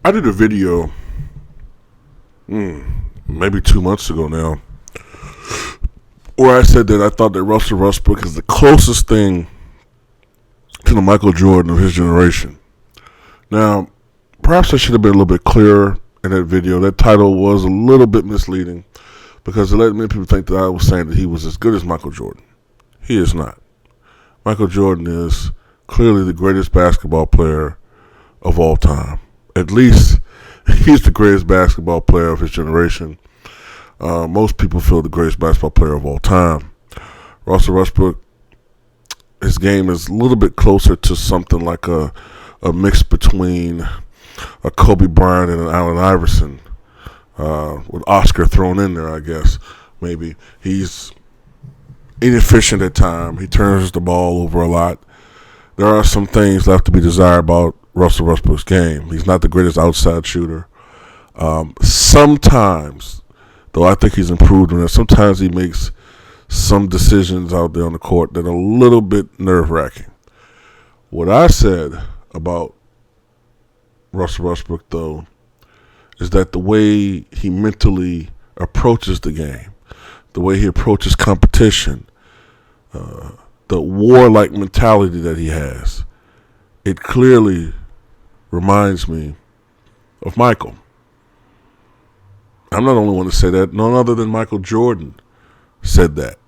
I did a video maybe 2 months ago now where I said that I thought that Russell Westbrook is the closest thing to the Michael Jordan of his generation. Now, perhaps I should have been a little bit clearer in that video. That title was a little bit misleading because it let many people think that I was saying that he was as good as Michael Jordan. He is not. Michael Jordan is clearly the greatest basketball player of all time. At least he's the greatest basketball player of his generation. Most people feel the greatest basketball player of all time. Russell Westbrook, his game is a little bit closer to something like a mix between a Kobe Bryant and an Allen Iverson, with Oscar thrown in there, I guess. Maybe he's inefficient at times. He turns the ball over a lot. There are some things left to be desired about Russell Westbrook's game. He's not the greatest outside shooter. Sometimes, though I think he's improved on that, sometimes he makes some decisions out there on the court that are a little bit nerve-wracking. What I said about Russell Westbrook, though, is that the way he mentally approaches the game, the way he approaches competition, the warlike mentality that he has, it clearly reminds me of Michael. I'm not the only one to say that. None other than Michael Jordan said that.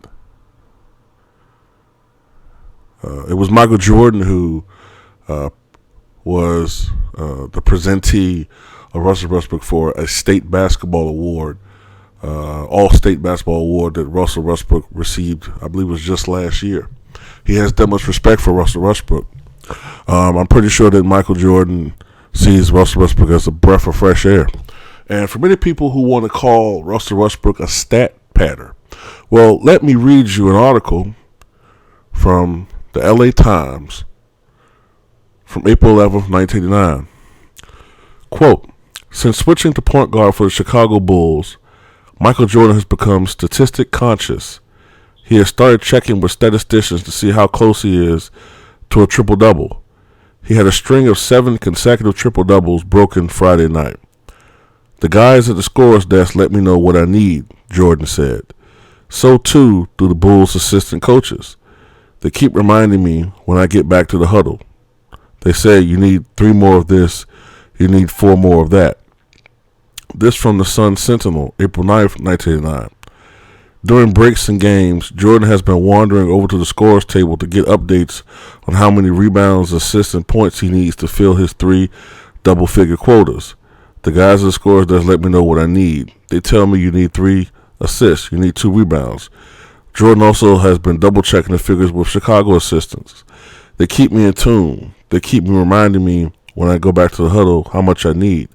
It was Michael Jordan who was the presentee of Russell Westbrook for a state basketball award, all-state basketball award that Russell Westbrook received, I believe it was just last year. He has that much respect for Russell Westbrook. I'm pretty sure that Michael Jordan sees Russell Westbrook as a breath of fresh air. And for many people who want to call Russell Westbrook a stat patter, well, let me read you an article from the LA Times from April 11th, 1989. Quote, since switching to point guard for the Chicago Bulls, Michael Jordan has become statistic conscious. He has started checking with statisticians to see how close he is to a triple-double. He had a string of 7 consecutive triple-doubles broken Friday night. The guys at the scorer's desk let me know what I need, Jordan said. So too do the Bulls' assistant coaches. They keep reminding me when I get back to the huddle. They say you need 3 more of this, you need 4 more of that. This from the Sun Sentinel, April 9th, 1989. During breaks and games, Jordan has been wandering over to the scorer's table to get updates on how many rebounds, assists, and points he needs to fill his 3 double-figure quotas. The guys at the scorer's desk let me know what I need. They tell me you need 3 assists, you need 2 rebounds. Jordan also has been double-checking the figures with Chicago assistants. They keep me in tune. They keep me reminding me when I go back to the huddle how much I need.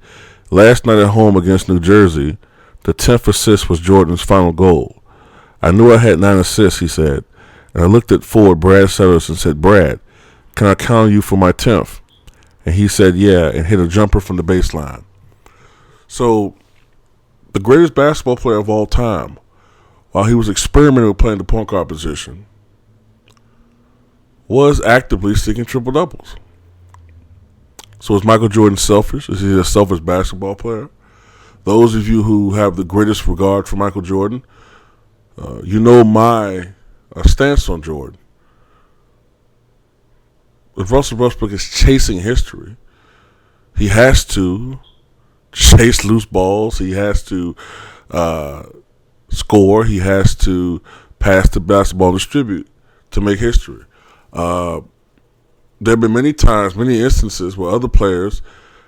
Last night at home against New Jersey, the 10th assist was Jordan's final goal. I knew I had 9 assists, he said, and I looked at forward Brad Sellers and said, Brad, can I count on you for my 10th? And he said, yeah, and hit a jumper from the baseline. So, the greatest basketball player of all time, while he was experimenting with playing the point guard position, was actively seeking triple-doubles. So is Michael Jordan selfish? Is he a selfish basketball player? Those of you who have the greatest regard for Michael Jordan, you know my stance on Jordan. If Russell Westbrook is chasing history, he has to chase loose balls. He has to score. He has to pass the basketball and distribute to make history. There have been many times, many instances where other players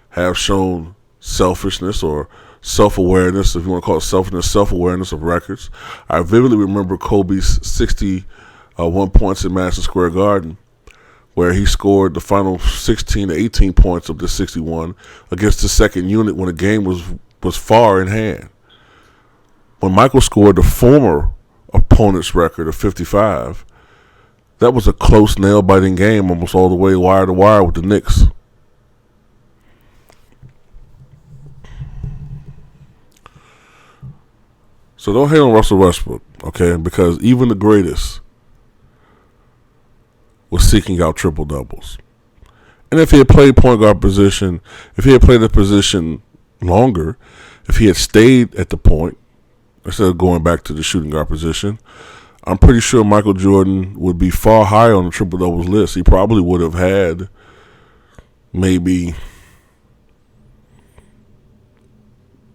have shown selfishness or self-awareness, if you want to call it selfishness, self-awareness of records. I vividly remember Kobe's 61 points in Madison Square Garden, where he scored the final 16 to 18 points of the 61 against the second unit when the game was far in hand. When Michael scored the former opponent's record of 55, that was a close, nail-biting game almost all the way wire to wire with the Knicks. So don't hate on Russell Westbrook, okay? Because even the greatest was seeking out triple-doubles. And if he had played point guard position, if he had played the position longer, if he had stayed at the point instead of going back to the shooting guard position, I'm pretty sure Michael Jordan would be far higher on the triple doubles list. He probably would have had maybe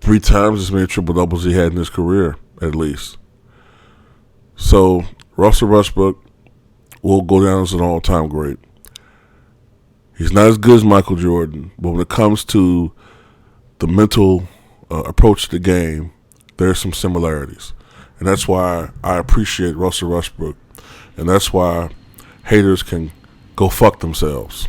3 times as many triple doubles he had in his career, at least. So Russell Westbrook will go down as an all-time great. He's not as good as Michael Jordan, but when it comes to the mental approach to the game, there are some similarities. And that's why I appreciate Russell Westbrook. And that's why haters can go fuck themselves.